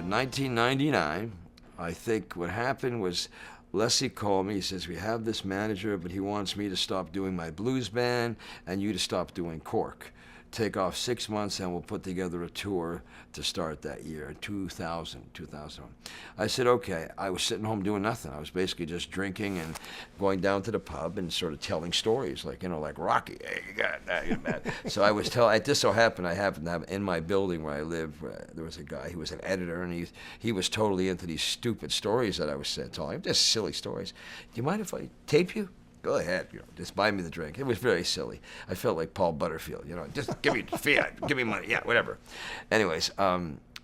1999, I think what happened was Leslie called me. He says, we have this manager, but he wants me to stop doing my blues band and you to stop doing Cork. Take off 6 months and we'll put together a tour to start that year, 2001. I said, okay. I was sitting home doing nothing. I was basically just drinking and going down to the pub and sort of telling stories, like, like Rocky. Hey, you got that, you're mad. So I was telling, it just so happened I happened to have, in my building where I live, there was a guy, he was an editor, and he was totally into these stupid stories that I was telling, just silly stories. Do you mind if I tape you? Go ahead, just buy me the drink. It was very silly. I felt like Paul Butterfield, just give me fiat, give me money, yeah, whatever. Anyways,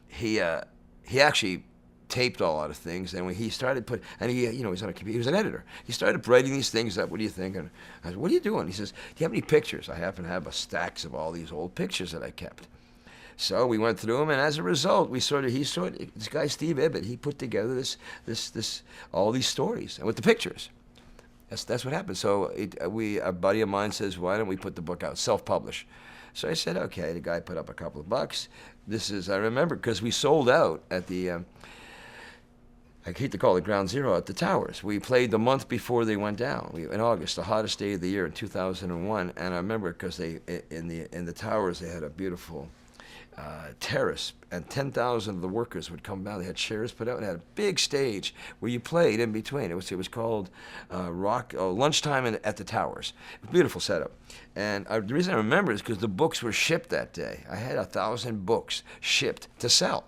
he actually taped a lot of things, and when he started he's on a computer, he was an editor. He started writing these things up. What do you think? And I said, what are you doing? He says, do you have any pictures? I happen to have a stacks of all these old pictures that I kept. So we went through them, and as a result, this guy Steve Ibbett, he put together all these stories, and with the pictures. That's what happened. So a buddy of mine says, why don't we put the book out, self-publish? So I said, okay. The guy put up a couple of bucks. I remember, because we sold out at the, I hate to call it Ground Zero, at the Towers. We played the month before they went down, in August, the hottest day of the year in 2001. And I remember because in the Towers, they had a beautiful terrace, and 10,000 of the workers would come down. They had chairs put out and had a big stage where you played in between. It was called Lunchtime at the Towers. Beautiful setup. And the reason I remember is because the books were shipped that day. I had 1,000 books shipped to sell.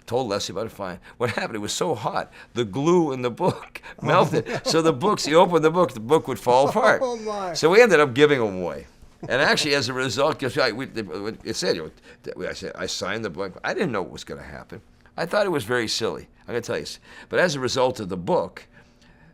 Told Leslie about it, fine. What happened, it was so hot, the glue in the book melted. So the books, you open the book would fall apart. Oh my. So we ended up giving them away. And actually, as a result, I signed the book. I didn't know what was going to happen. I thought it was very silly. I'm going to tell you. But as a result of the book,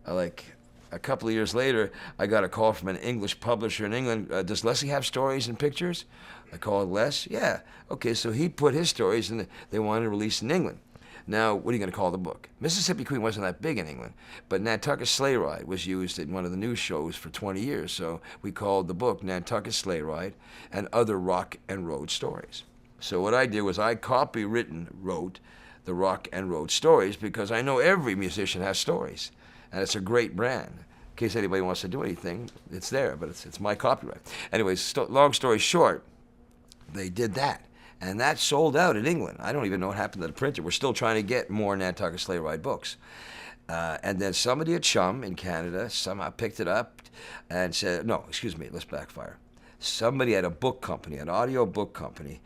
like a couple of years later, I got a call from an English publisher in England. Does Leslie have stories and pictures? I called Les. Yeah. Okay, so he put his stories, and they wanted to release in England. Now, what are you going to call the book? Mississippi Queen wasn't that big in England, but Nantucket Sleigh Ride was used in one of the news shows for 20 years, so we called the book Nantucket Sleigh Ride and Other Rock and Road Stories. So what I did was I wrote the rock and road stories, because I know every musician has stories, and it's a great brand. In case anybody wants to do anything, it's there, but it's my copyright. Anyways, long story short, they did that. And that sold out in England. I don't even know what happened to the printer. We're still trying to get more Nantucket Sleigh Ride books. And then somebody at Chum in Canada somehow picked it up and said, no, excuse me, let's backfire. Somebody at a book company, an audio book company.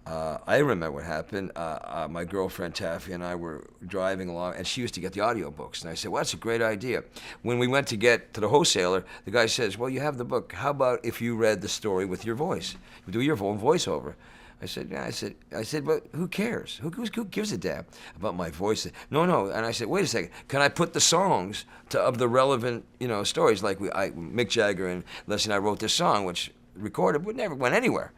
I remember what happened. My girlfriend Taffy and I were driving along, and she used to get the audio books. And I said, well, that's a great idea. When we went to get to the wholesaler, the guy says, well, you have the book. How about if you read the story with your voice? You do your own voiceover. I said, yeah. I said, but who cares? Who gives a damn about my voice? No. And I said, wait a second. Can I put the songs of the relevant, stories? Like Mick Jagger and Leslie and I wrote this song, which recorded, but never went anywhere.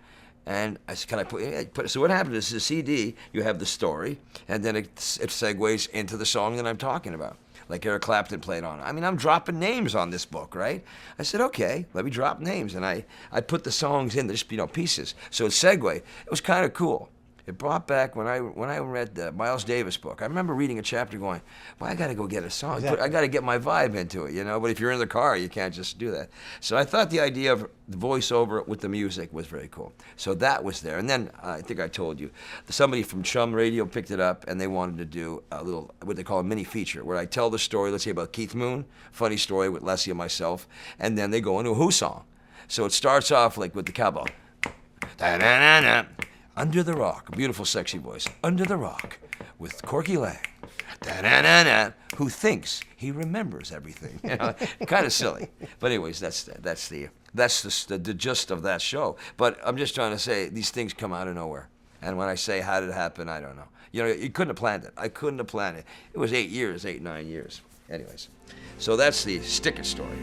And I said, can I put it? So what happened is the CD, you have the story, and then it segues into the song that I'm talking about. Like Eric Clapton played on. I mean, I'm dropping names on this book, right? I said, okay, let me drop names. And I put the songs in, just, pieces. So it segued. It was kind of cool. It brought back, when I read the Miles Davis book, I remember reading a chapter going, well, I got to go get a song. Exactly. I got to get my vibe into it, But if you're in the car, you can't just do that. So I thought the idea of the voiceover with the music was very cool. So that was there. And then, I think I told you, somebody from Chum Radio picked it up, and they wanted to do a little, what they call a mini feature, where I tell the story, let's say about Keith Moon, funny story with Leslie and myself, and then they go into a Who song. So it starts off like with the cowbell. Da-na-na-na. Under the Rock, a beautiful, sexy voice. Under the Rock, with Corky Laing, da-na-na-na, who thinks he remembers everything. Kind of silly. But anyways, that's the gist of that show. But I'm just trying to say these things come out of nowhere. And when I say how did it happen, I don't know. You couldn't have planned it. I couldn't have planned it. It was 9 years. Anyways, so that's the Stick It story.